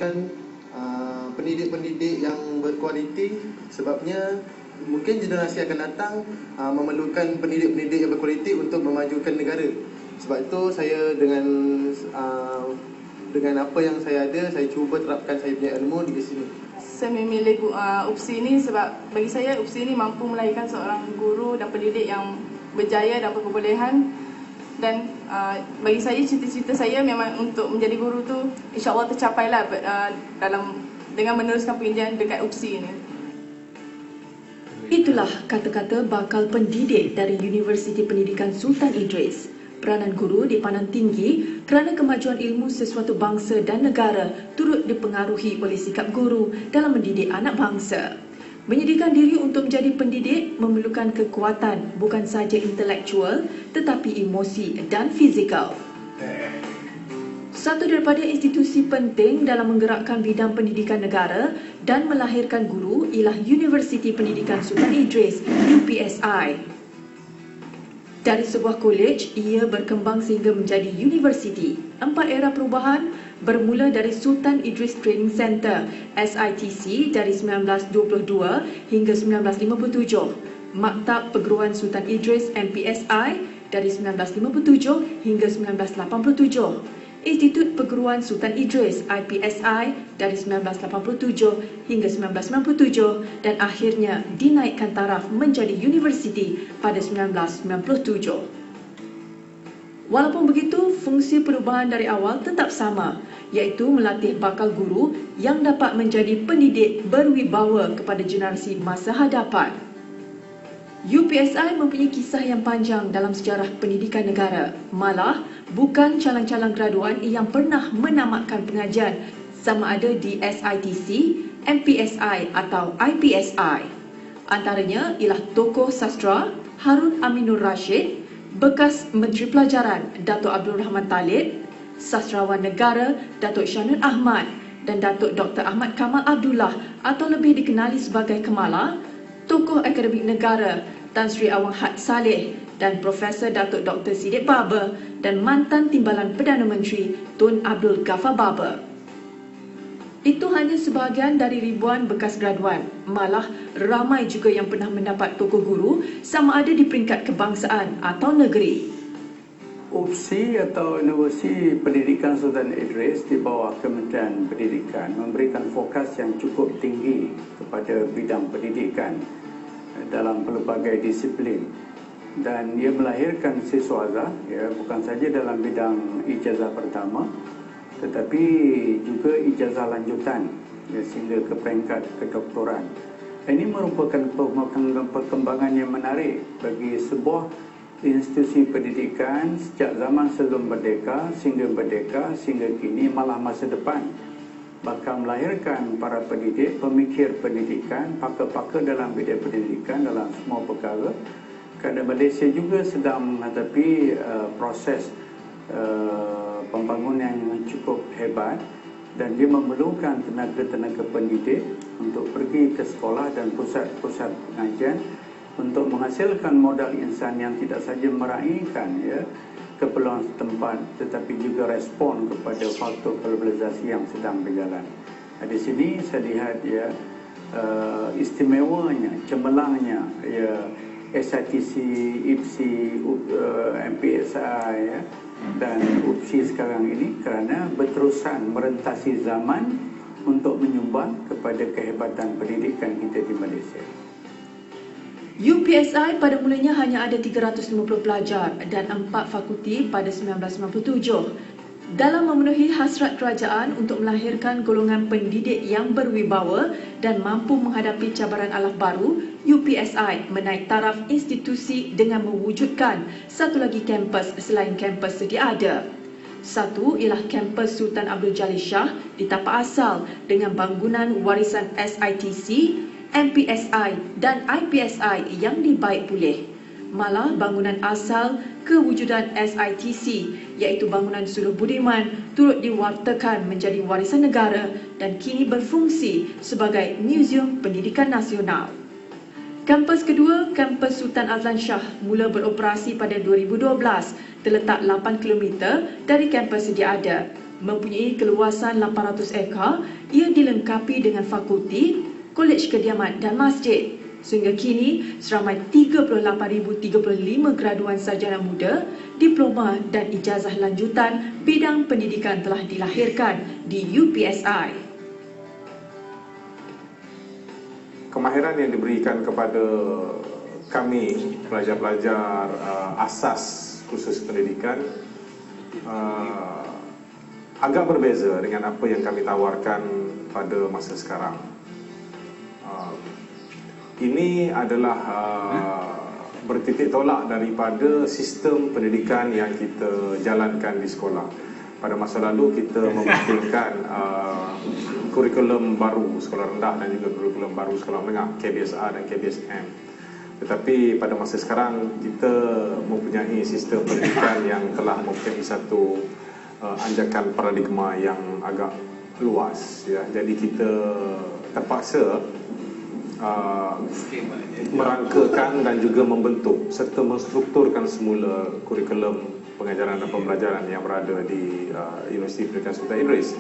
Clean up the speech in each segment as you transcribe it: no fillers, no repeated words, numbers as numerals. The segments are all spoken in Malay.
memerlukan pendidik-pendidik yang berkualiti, sebabnya mungkin generasi akan datang memerlukan pendidik-pendidik yang berkualiti untuk memajukan negara. Sebab itu saya dengan apa yang saya ada, saya cuba terapkan saya punya ilmu di sini. Saya memilih UPSI ini sebab bagi saya UPSI ini mampu melahirkan seorang guru dan pendidik yang berjaya dan berkebolehan. Dan bagi saya, cita-cita saya memang untuk menjadi guru tu insya-Allah tercapailah dengan meneruskan pengajian dekat UPSI ini. Itulah kata-kata bakal pendidik dari Universiti Pendidikan Sultan Idris. Peranan guru dipandang tinggi kerana kemajuan ilmu sesuatu bangsa dan negara turut dipengaruhi oleh sikap guru dalam mendidik anak bangsa. Menyediakan diri untuk menjadi pendidik memerlukan kekuatan bukan sahaja intelektual tetapi emosi dan fizikal. Satu daripada institusi penting dalam menggerakkan bidang pendidikan negara dan melahirkan guru ialah Universiti Pendidikan Sultan Idris, UPSI. Dari sebuah kolej, ia berkembang sehingga menjadi universiti. 4 era perubahan bermula dari Sultan Idris Training Center, SITC dari 1922 hingga 1957. Maktab Perguruan Sultan Idris, MPSI dari 1957 hingga 1987. Institut Perguruan Sultan Idris, IPSI dari 1987 hingga 1997 dan akhirnya dinaikkan taraf menjadi universiti pada 1997. Walaupun begitu, fungsi perubahan dari awal tetap sama, iaitu melatih bakal guru yang dapat menjadi pendidik berwibawa kepada generasi masa hadapan. UPSI mempunyai kisah yang panjang dalam sejarah pendidikan negara. Malah, bukan calon-calon graduan yang pernah menamatkan pengajian sama ada di SITC, MPSI atau IPSI. Antaranya ialah tokoh sastra Harun Aminur Rashid, bekas Menteri Pelajaran Datuk Abdul Rahman Talib, sastrawan negara Datuk Syahnun Ahmad dan Datuk Dr. Ahmad Kamal Abdullah atau lebih dikenali sebagai Kemala, tokoh akademik negara Tan Sri Awang Had Saleh dan Profesor Datuk Dr. Siddiq Baber dan mantan Timbalan Perdana Menteri Tun Abdul Ghaffar Baber. Itu hanya sebahagian dari ribuan bekas graduan. Malah ramai juga yang pernah mendapat tokoh guru sama ada di peringkat kebangsaan atau negeri. UPSI atau Universiti Pendidikan Sultan Idris di bawah Kementerian Pendidikan memberikan fokus yang cukup tinggi kepada bidang pendidikan dalam pelbagai disiplin dan ia melahirkan siswaza bukan saja dalam bidang ijazah pertama tetapi juga ijazah lanjutan sehingga ke peringkat kedoktoran. Ini merupakan perkembangan yang menarik bagi sebuah institusi pendidikan sejak zaman sebelum merdeka sehingga kini malah masa depan bakal melahirkan para pendidik, pemikir pendidikan, pakar-pakar dalam bidang pendidikan dalam semua perkara. Kerana Malaysia juga sedang menghadapi proses pembangunan yang cukup hebat dan dia memerlukan tenaga-tenaga pendidik untuk pergi ke sekolah dan pusat-pusat pengajian untuk menghasilkan modal insan yang tidak saja meraihkan keperluan setempat tetapi juga respon kepada faktor globalisasi yang sedang berjalan. Di sini saya lihat istimewanya, cemerlangnya SITC, IPSI, MPSI dan UPSI sekarang ini kerana berterusan merentasi zaman untuk menyumbang kepada kehebatan pendidikan kita di Malaysia. UPSI pada mulanya hanya ada 350 pelajar dan 4 fakulti pada 1997. Dalam memenuhi hasrat kerajaan untuk melahirkan golongan pendidik yang berwibawa dan mampu menghadapi cabaran alam baru, UPSI menaik taraf institusi dengan mewujudkan satu lagi kampus selain kampus sedia ada. Satu ialah kampus Sultan Abdul Jalil Shah di tapak asal dengan bangunan warisan SITC, MPSI dan IPSI yang dibaik pulih. Malah bangunan asal kewujudan SITC iaitu bangunan Suluh Budiman turut diwartakan menjadi warisan negara dan kini berfungsi sebagai Muzium Pendidikan Nasional. Kampus kedua, Kampus Sultan Azlan Shah mula beroperasi pada 2012, terletak 8 km dari kampus sedia ada. Mempunyai keluasan 800 ekar, ia dilengkapi dengan fakulti, kolej kediaman dan masjid. Sehingga kini, seramai 38,035 graduan sarjana muda, diploma dan ijazah lanjutan bidang pendidikan telah dilahirkan di UPSI. Kemahiran yang diberikan kepada kami, pelajar-pelajar asas khusus pendidikan, agak berbeza dengan apa yang kami tawarkan pada masa sekarang. Ini adalah bertitik tolak daripada sistem pendidikan yang kita jalankan di sekolah. Pada masa lalu kita mementingkan kurikulum baru sekolah rendah dan juga kurikulum baru sekolah menengah, KBSA dan KBSM. Tetapi pada masa sekarang kita mempunyai sistem pendidikan yang telah mempunyai satu anjakan paradigma yang agak luas, ya. Jadi kita terpaksa merangkakan dan juga membentuk serta menstrukturkan semula kurikulum pengajaran dan pembelajaran yang berada di Universiti Pendidikan Sultan Idris.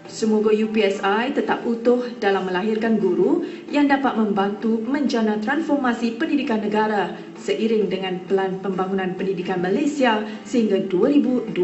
Semoga UPSI tetap utuh dalam melahirkan guru yang dapat membantu menjana transformasi pendidikan negara seiring dengan Pelan Pembangunan Pendidikan Malaysia sehingga 2025.